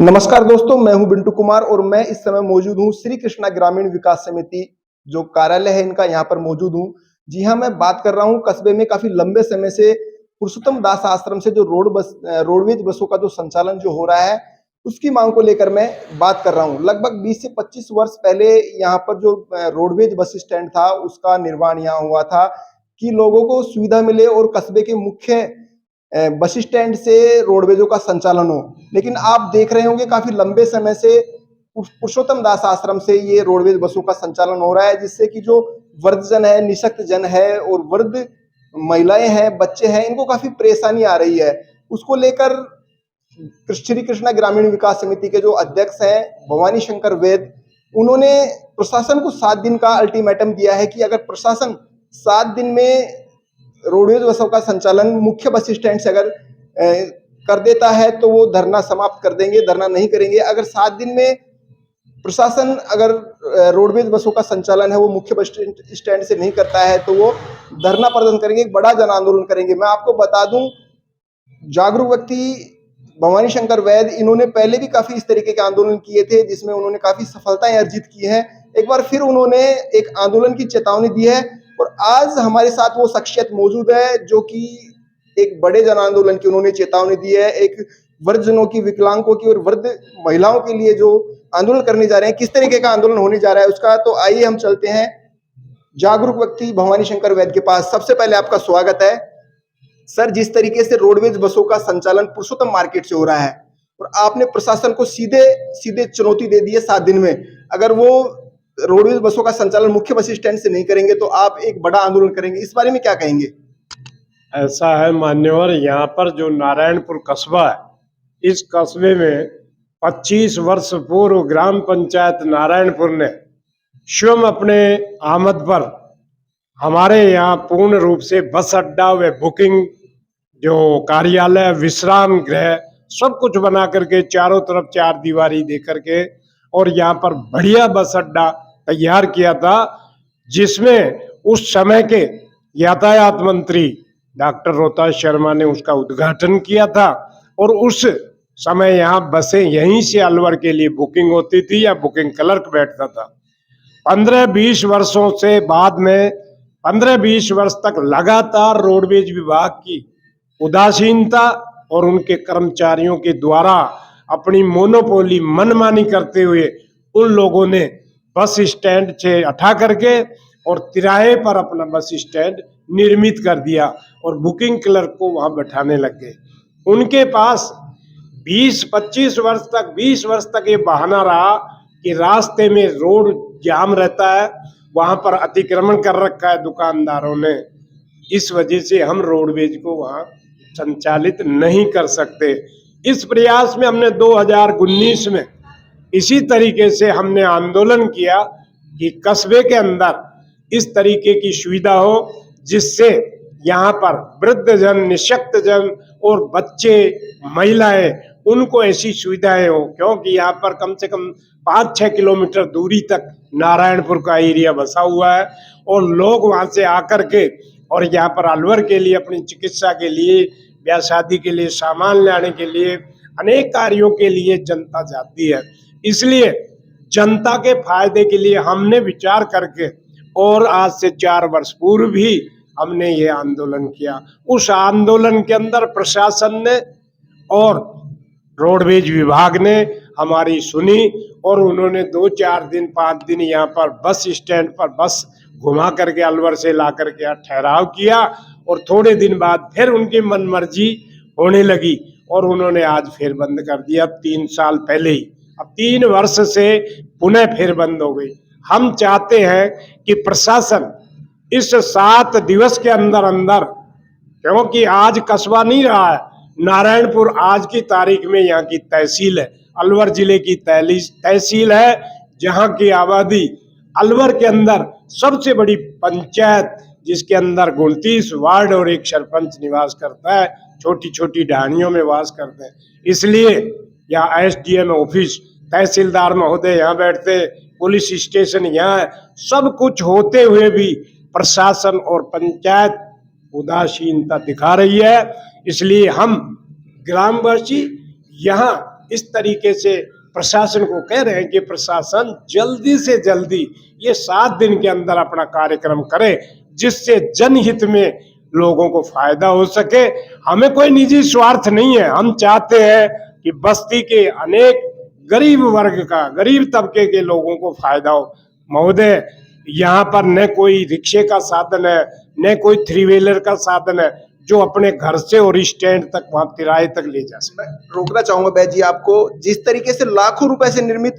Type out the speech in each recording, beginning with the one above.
नमस्कार दोस्तों, मैं हूं बिंटू कुमार और मैं इस समय मौजूद हूं श्री कृष्णा ग्रामीण विकास समिति जो कार्यालय है इनका यहां पर मौजूद हूं। जी हां, मैं बात कर रहा हूं कस्बे में काफी लंबे समय से पुरुषोत्तम दास आश्रम से जो रोडवेज बसों का जो संचालन जो हो रहा है उसकी मांग को लेकर मैं बात कर रहा हूं। लगभग 20 से 25 वर्ष पहले यहाँ पर जो रोडवेज बस स्टैंड था उसका निर्माण यहाँ हुआ था कि लोगों को सुविधा मिले और कस्बे के मुख्य बस स्टैंड से रोडवेजों का संचालन हो। लेकिन आप देख रहे होंगे काफी लंबे समय से पुरुषोत्तम दास आश्रम से ये रोडवेज बसों का संचालन हो रहा है, जिससे कि जो वृद्धजन है, निःशक्त जन है और वृद्ध महिलाएं हैं, बच्चे हैं, इनको काफी परेशानी आ रही है। उसको लेकर श्री कृष्णा ग्रामीण विकास समिति के जो अध्यक्ष हैं भवानी शंकर वैद, उन्होंने प्रशासन को 7 दिन का अल्टीमेटम दिया है कि अगर प्रशासन 7 दिन में रोडवेज बसों का संचालन मुख्य बस स्टैंड से अगर कर देता है तो वो धरना समाप्त कर देंगे, धरना नहीं करेंगे। अगर 7 दिन में प्रशासन अगर रोडवेज बसों का संचालन है वो मुख्य बस स्टैंड से नहीं करता है तो वो धरना प्रदर्शन करेंगे, एक बड़ा जन आंदोलन करेंगे। मैं आपको बता दूं, जागरूक व्यक्ति भवानी शंकर वैद, इन्होंने पहले भी काफी इस तरीके के आंदोलन किए थे जिसमें उन्होंने काफी सफलताएं अर्जित की हैं। एक बार फिर उन्होंने एक आंदोलन की चेतावनी दी है और आज हमारे साथ वो शख्सियत मौजूद है जो कि एक बड़े जन आंदोलन की उन्होंने चेतावनी दी है। एक वृद्धजनों की, विकलांगों की और वृद्ध महिलाओं के लिए जो आंदोलन करने जा रहे हैं, किस तरीके का आंदोलन होने जा रहा है उसका, तो आइए हम चलते हैं जागरूक व्यक्ति भवानी शंकर वैद के पास। सबसे पहले आपका स्वागत है सर। जिस तरीके से रोडवेज बसों का संचालन पुरुषोत्तम मार्केट से हो रहा है और आपने प्रशासन को सीधे सीधे चुनौती दे दी है 7 दिन में, अगर वो रोडवेज बसों का संचालन मुख्य बस स्टैंड से नहीं करेंगे तो आप एक बड़ा आंदोलन करेंगे, इस बारे में क्या कहेंगे? ऐसा है मान्यवर, यहाँ पर जो नारायणपुर कस्बा है, इस कस्बे में 25 वर्ष पूर्व ग्राम पंचायत नारायणपुर ने स्वयं अपने आमद पर हमारे यहाँ पूर्ण रूप से बस अड्डा व बुकिंग, जो कार्यालय, विश्राम गृह, सब कुछ बना करके चारों तरफ 4 दीवारी दे करके और यहाँ पर बढ़िया बस अड्डा तैयार किया था, जिसमें उस समय के यातायात मंत्री डॉक्टर रोहतास शर्मा ने उसका उद्घाटन किया था। और उस समय यहाँ बसें यहीं से अलवर के लिए बुकिंग होती थी या बुकिंग क्लर्क बैठता था। 15-20 वर्षों से बाद में 15-20 वर्ष तक लगातार रोडवेज विभाग की उदासीनता और उनके कर्मचारियों के द्वारा अपनी मोनोपोली मनमानी करते हुए उन लोगों ने बस स्टैंड से हटा करके और तिराहे पर अपना बस स्टैंड निर्मित कर दिया और बुकिंग क्लर्क को वहां बैठाने लग गए। उनके पास 20-25 वर्ष तक 20 वर्ष तक ये बहाना रहा कि रास्ते में रोड जाम रहता है, वहां पर अतिक्रमण कर रखा है दुकानदारों ने, इस वजह से हम रोडवेज को वहां संचालित नहीं कर सकते। इस प्रयास में हमने 2019 में इसी तरीके से हमने आंदोलन किया कि कस्बे के अंदर इस तरीके की सुविधा हो जिससे यहाँ पर वृद्धजन, निःशक्त जन और बच्चे, महिलाएं, उनको ऐसी सुविधाएं हो, क्योंकि यहाँ पर कम से कम 5-6 किलोमीटर दूरी तक नारायणपुर का एरिया बसा हुआ है और लोग वहाँ से आकर के और यहाँ पर अलवर के लिए, अपनी चिकित्सा के लिए, ब्याह शादी के लिए, सामान लाने के लिए, अनेक कार्यों के लिए जनता जाती है। इसलिए जनता के फायदे के लिए हमने विचार करके और आज से 4 वर्ष पूर्व भी हमने ये आंदोलन किया। उस आंदोलन के अंदर प्रशासन ने और रोडवेज विभाग ने हमारी सुनी और उन्होंने 2-4 दिन 5 दिन यहाँ पर बस स्टैंड पर बस घुमा करके अलवर से ला करके यहाँ ठहराव किया और थोड़े दिन बाद फिर उनकी मनमर्जी होने लगी और उन्होंने आज फिर बंद कर दिया 3 साल पहले ही। अब 3 वर्ष से पुनः फिर बंद हो गई। हम चाहते हैं कि प्रशासन इस 7 दिवस के अंदर अंदर, क्योंकि आज कस्बा नहीं रहा है, नारायणपुर आज की तारीख में यहाँ की तहसील है, अलवर जिले की तहसील है, जहाँ की आबादी अलवर के अंदर सबसे बड़ी पंचायत, जिसके अंदर 29 वार्ड और 1 सरपंच निवास करता है, छोटी छोटी ढाणियों में वास करते हैं। इसलिए यहाँ एसडीएम ऑफिस, तहसीलदार महोदय यहाँ बैठते, पुलिस स्टेशन यहाँ है, सब कुछ होते हुए भी प्रशासन और पंचायत उदासीनता दिखा रही है। इसलिए हम ग्रामवासी यहाँ इस तरीके से प्रशासन को कह रहे हैं कि प्रशासन जल्दी से जल्दी ये 7 दिन के अंदर अपना कार्यक्रम करे, जिससे जनहित में लोगों को फायदा हो सके। हमें कोई निजी स्वार्थ नहीं है, हम चाहते हैं कि बस्ती के अनेक गरीब वर्ग का, गरीब तबके के लोगों को फायदा हो। महोदय, यहाँ पर न कोई रिक्शे का साधन है, न कोई 3 व्हीलर का साधन है जो अपने घर से और स्टैंड तक वहां किराए तक ले जा सके। रोकना चाहूंगा बैद जी आपको, जिस तरीके से लाखों रुपए से निर्मित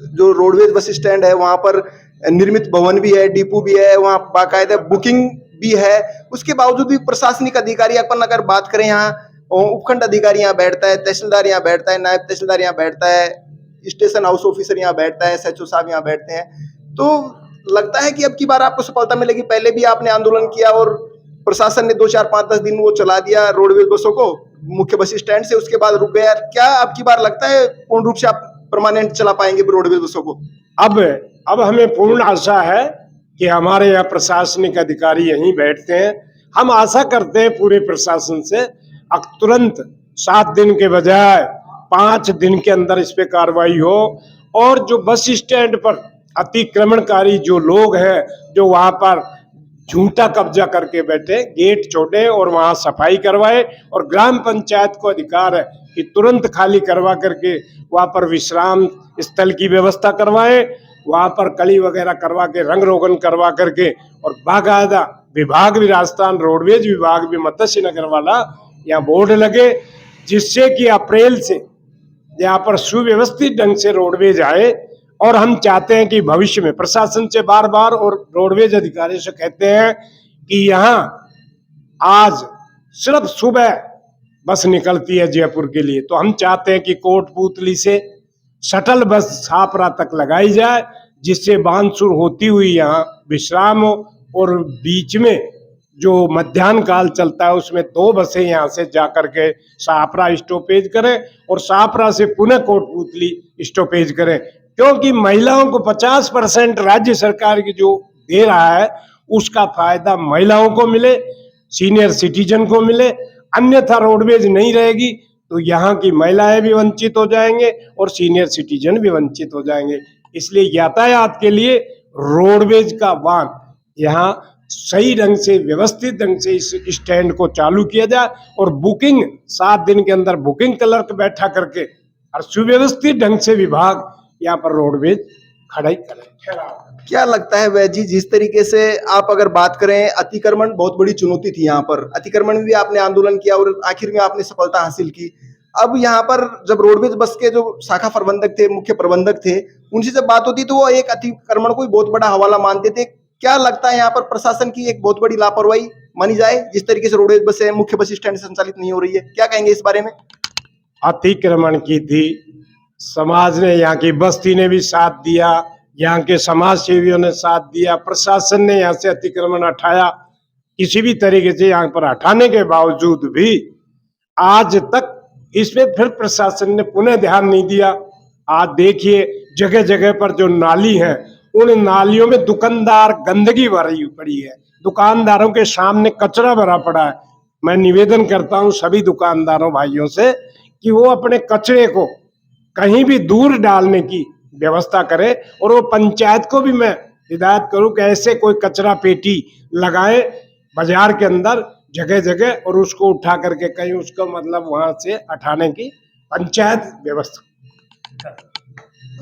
जो रोडवेज बस स्टैंड है, वहां पर निर्मित भवन भी है, डिपो भी है, वहां बाकायदा बुकिंग भी है, उसके बावजूद भी प्रशासनिक अधिकारी अपन अगर बात करें, यहाँ उपखंड अधिकारी यहाँ बैठता है, तहसीलदार यहाँ बैठता है, नायब तहसीलदार यहाँ बैठता है, स्टेशन हाउस ऑफिसर यहाँ बैठता है, एसएचओ साहब यहाँ बैठते हैं, तो लगता है कि अब की बार आपको सफलता मिलेगी। पहले भी आपने आंदोलन किया और प्रशासन ने 2, 4, 5, 10 दिन वो चला दिया रोडवेज बसों को मुख्य बस स्टैंड से, उसके बाद रुक गया। क्या अब की बार लगता है पूर्ण रूप से आप परमानेंट चला पाएंगे रोडवेज बसों को? अब हमें पूर्ण आशा है कि हमारे यहाँ प्रशासनिक अधिकारी यहीं बैठते हैं। हम आशा करते हैं पूरे प्रशासन से तुरंत 7 दिन के बजाय 5 दिन के अंदर इस पे कार्रवाई हो, और जो बस स्टैंड पर अतिक्रमणकारी जो लोग हैं, जो वहां पर झूठा कब्जा करके बैठे, गेट छोड़े और वहां सफाई करवाए, और ग्राम पंचायत को अधिकार है कि तुरंत खाली करवा करके वहां पर विश्राम स्थल की व्यवस्था करवाए, वहां पर कली वगैरह करवा के, रंग रोगन करवा करके, और बाकायदा विभाग भी, राजस्थान रोडवेज विभाग भी, मत्स्य नगर वाला यहाँ बोर्ड लगे, जिससे कि अप्रैल से यहाँ पर सुव्यवस्थित ढंग से रोडवेज आए। और हम चाहते हैं कि भविष्य में प्रशासन से बार बार और रोडवेज अधिकारी से कहते हैं कि यहाँ आज सिर्फ सुबह बस निकलती है जयपुर के लिए, तो हम चाहते हैं कि कोटपुतली से शटल बस छापरा तक लगाई जाए, जिससे बानसूर होती हुई यहाँ विश्राम हो, और बीच में जो मध्याह्न काल चलता है उसमें 2 बसें यहाँ से जाकर के छापरा स्टॉपेज करें और छापरा से पुनः कोटपुतली स्टॉपेज करें, क्योंकि महिलाओं को 50% राज्य सरकार की जो दे रहा है उसका फायदा महिलाओं को मिले, सीनियर सिटीजन को मिले। अन्यथा रोडवेज नहीं रहेगी तो यहाँ की महिलाएं भी वंचित हो जाएंगे और सीनियर सिटीजन भी वंचित हो जाएंगे। इसलिए यातायात के लिए रोडवेज का वाहन यहाँ सही ढंग से, व्यवस्थित ढंग से इस स्टैंड को चालू किया जाए, और बुकिंग 7 दिन के अंदर बुकिंग क्लर्क बैठा करके और सुव्यवस्थित ढंग से विभाग यहाँ पर रोडवेज खड़ा करें। क्या लगता है वैद जी, जिस तरीके से आप अगर बात करें, अतिक्रमण बहुत बड़ी चुनौती थी यहाँ पर, अतिक्रमण में भी आपने आंदोलन किया और आखिर में आपने सफलता हासिल की। अब यहाँ पर जब रोडवेज बस के जो शाखा प्रबंधक थे, मुख्य प्रबंधक थे, उनसे जब बात होती तो वो एक अतिक्रमण को बहुत बड़ा हवाला मानते थे। क्या लगता है यहाँ पर प्रशासन की एक बहुत बड़ी लापरवाही मानी जाए, जिस तरीके से रोडवेज बसें मुख्य बस स्टैंड संचालित नहीं हो रही है? क्या कहेंगे इस बारे में? अतिक्रमण की थी, समाज ने, यहाँ की बस्ती ने भी साथ दिया, यहाँ के समाज सेवियों ने साथ दिया, प्रशासन ने यहाँ से अतिक्रमण हटाया। किसी भी तरीके से यहाँ पर हटाने के बावजूद भी आज तक इसमें फिर प्रशासन ने पुनः ध्यान नहीं दिया। आज देखिए जगह जगह पर जो नाली है, उन नालियों में दुकानदार गंदगी भरी पड़ी है, दुकानदारों के सामने कचरा भरा पड़ा है। मैं निवेदन करता हूं सभी दुकानदारों भाइयों से कि वो अपने कचरे को कहीं भी दूर डालने की व्यवस्था करे, और वो पंचायत को भी मैं हिदायत करूं कि ऐसे कोई कचरा पेटी लगाए बाजार के अंदर जगह जगह, और उसको उठा करके कहीं उसको मतलब वहां से हटाने की पंचायत व्यवस्था।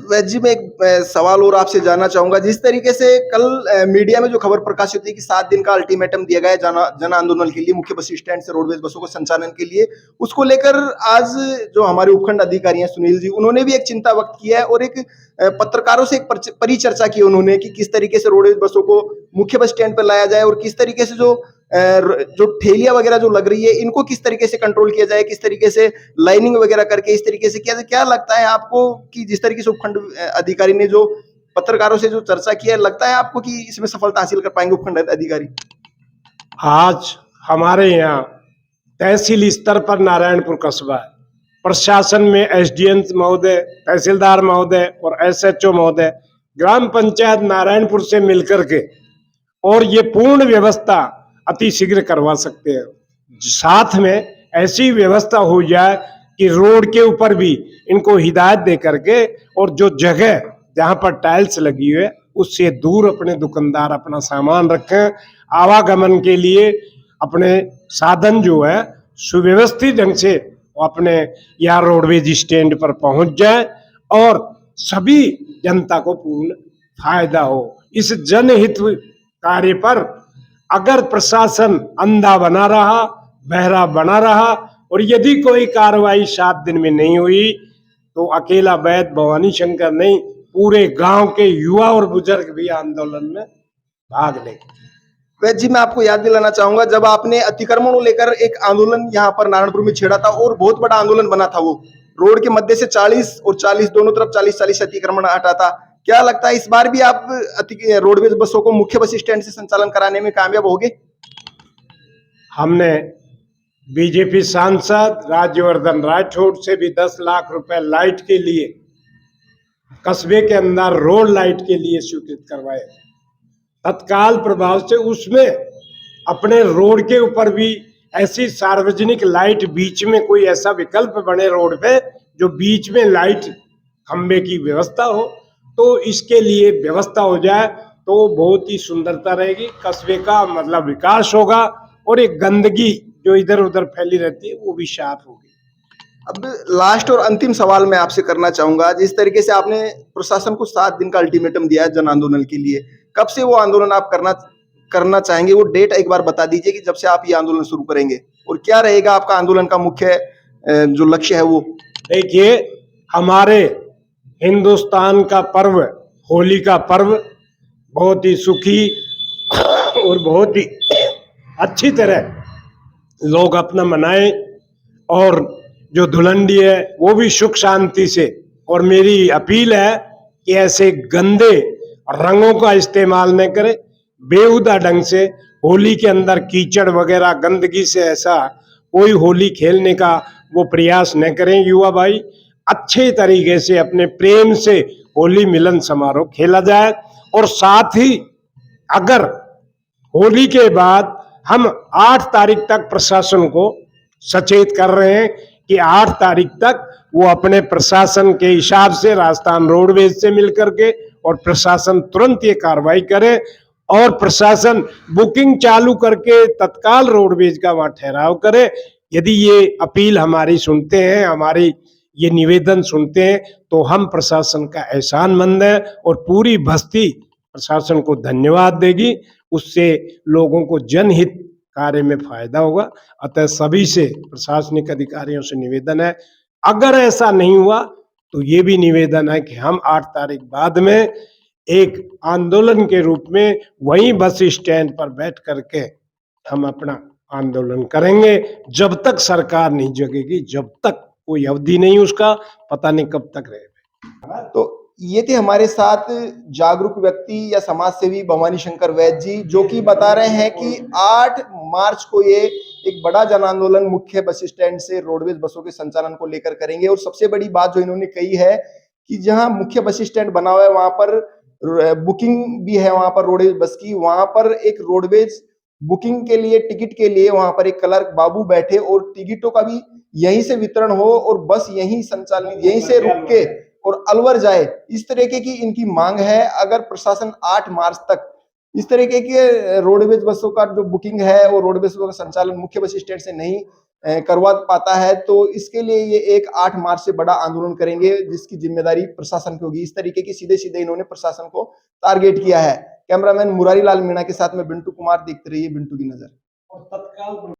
वैद जी, मैं एक सवाल और आपसे जानना चाहूंगा। जिस तरीके से कल मीडिया में जो खबर प्रकाशित हुई कि 7 दिन का अल्टीमेटम दिया गया है जन आंदोलन के लिए, मुख्य बस स्टैंड से रोडवेज बसों को संचालन के लिए, उसको लेकर आज जो हमारे उपखंड अधिकारी हैं सुनील जी, उन्होंने भी एक चिंता व्यक्त की है और एक पत्रकारों से एक परिचर्चा की उन्होंने कि किस तरीके से रोडवेज बसों को मुख्य बस स्टैंड पर लाया जाए और किस तरीके से जो ठेलियां वगैरह जो लग रही है इनको किस तरीके से कंट्रोल किया जाए, किस तरीके से लाइनिंग वगैरह करके इस तरीके से किया जाए। क्या लगता है आपको कि जिस तरीके से उपखंड अधिकारी ने जो पत्रकारों से जो चर्चा की है, लगता है आपको कि इसमें सफलता हासिल कर पाएंगे उपखंड अधिकारी? आज हमारे यहाँ तहसील स्तर पर नारायणपुर कस्बा है, प्रशासन में एसडीएम महोदय, तहसीलदार महोदय और एसएचओ महोदय ग्राम पंचायत नारायणपुर से मिलकर के और ये पूर्ण व्यवस्था अति शीघ्र करवा सकते हैं। साथ में ऐसी व्यवस्था हो जाए कि रोड के ऊपर भी इनको हिदायत दे करके और जो जगह जहां पर टाइल्स लगी हुई है उससे दूर अपने दुकानदार अपना सामान रखें, आवागमन के लिए अपने साधन जो है सुव्यवस्थित ढंग से अपने यहाँ रोडवेज स्टैंड पर पहुंच जाए और सभी जनता को पूर्ण फायदा हो। इस जनहित कार्य पर अगर प्रशासन अंधा बना रहा, बहरा बना रहा और यदि कोई कार्रवाई 7 दिन में नहीं हुई तो अकेला वैद्य भवानी शंकर नहीं, पूरे गांव के युवा और बुजुर्ग भी आंदोलन में भाग लेंगे। वैद्य जी, मैं आपको याद दिलाना चाहूंगा, जब आपने अतिक्रमण को लेकर एक आंदोलन यहाँ पर नारायणपुर में छेड़ा था और बहुत बड़ा आंदोलन बना था, वो रोड के मध्य से 40 और 40 दोनों तरफ 40-40 अतिक्रमण हटा था। क्या लगता है इस बार भी आप रोडवेज बसों को मुख्य बस स्टैंड से संचालन कराने में कामयाब होगे? हमने बीजेपी सांसद राज्यवर्धन राठौड़ से भी 10 लाख रुपए लाइट के लिए, कस्बे के अंदर रोड लाइट के लिए स्वीकृत करवाए। तत्काल प्रभाव से उसमें अपने रोड के ऊपर भी ऐसी सार्वजनिक लाइट, बीच में कोई ऐसा विकल्प बने रोड पे जो बीच में लाइट खंबे की व्यवस्था हो, तो इसके लिए व्यवस्था हो जाए तो बहुत ही सुंदरता रहेगी, कस्बे का मतलब विकास होगा और एक गंदगी जो इधर उधर फैली रहती है वो भी साफ होगी। अब लास्ट और अंतिम सवाल मैं आपसे करना चाहूंगा, जिस तरीके से आपने प्रशासन को 7 दिन का अल्टीमेटम दिया है जन आंदोलन के लिए, कब से वो आंदोलन आप करना चाहेंगे? वो डेट एक बार बता दीजिए कि जब से आप ये आंदोलन शुरू करेंगे और क्या रहेगा आपका आंदोलन का मुख्य जो लक्ष्य है वो? देखिए, हमारे हिंदुस्तान का पर्व होली का पर्व बहुत ही सुखी और बहुत ही अच्छी तरह लोग अपना मनाएं और जो धुलंडी है वो भी सुख शांति से। और मेरी अपील है कि ऐसे गंदे रंगों का इस्तेमाल न करें, बेहुदा ढंग से होली के अंदर कीचड़ वगैरह गंदगी से ऐसा कोई होली खेलने का वो प्रयास न करें। युवा भाई, अच्छे तरीके से अपने प्रेम से होली मिलन समारोह खेला जाए। और साथ ही अगर होली के बाद हम 8 तारीख तक प्रशासन को सचेत कर रहे हैं कि 8 तारीख तक वो अपने प्रशासन के हिसाब से राजस्थान रोडवेज से मिलकर के और प्रशासन तुरंत ये कार्रवाई करे और प्रशासन बुकिंग चालू करके तत्काल रोडवेज का वहां ठहराव करे। यदि ये अपील हमारी सुनते हैं, हमारी ये निवेदन सुनते हैं, तो हम प्रशासन का एहसानमंद है और पूरी बस्ती प्रशासन को धन्यवाद देगी। उससे लोगों को जनहित कार्य में फायदा होगा। अतः सभी से, प्रशासनिक अधिकारियों से निवेदन है, अगर ऐसा नहीं हुआ तो ये भी निवेदन है कि हम 8 तारीख बाद में एक आंदोलन के रूप में वहीं बस स्टैंड पर बैठ करके हम अपना आंदोलन करेंगे जब तक सरकार नहीं जगेगी, जब तक कोई अवधि नहीं, उसका पता नहीं कब तक रहेगा। तो ये थे हमारे साथ जागरूक व्यक्ति या समाज सेवी भवानी शंकर वैद्य जी, जो कि बता रहे हैं कि 8 मार्च को ये एक बड़ा जन आंदोलन मुख्य बस स्टैंड से रोडवेज बसों के संचालन को लेकर करेंगे। और सबसे बड़ी बात जो इन्होंने कही है कि जहां मुख्य बस स्टैंड बना हुआ है वहां पर बुकिंग भी है, वहां पर रोडवेज बस की, वहां पर एक रोडवेज बुकिंग के लिए, टिकट के लिए वहां पर एक क्लर्क बाबू बैठे और टिकटों का भी यहीं से वितरण हो और बस यहीं संचालित, यहीं से रुक के और अलवर जाए, इस तरीके की इनकी मांग है। अगर प्रशासन 8 मार्च तक इस तरीके के रोडवेज बसों का जो बुकिंग है और रोडवेज बसों का संचालन मुख्य बस स्टैंड से नहीं करवा पाता है, तो इसके लिए ये एक 8 मार्च से बड़ा आंदोलन करेंगे, जिसकी जिम्मेदारी प्रशासन की होगी। इस तरीके की सीधे सीधे इन्होंने प्रशासन को टारगेट किया है। कैमरामैन मुरारी लाल मीणा के साथ में बिंटू कुमार, देखते रहिए बिंटू की नजर।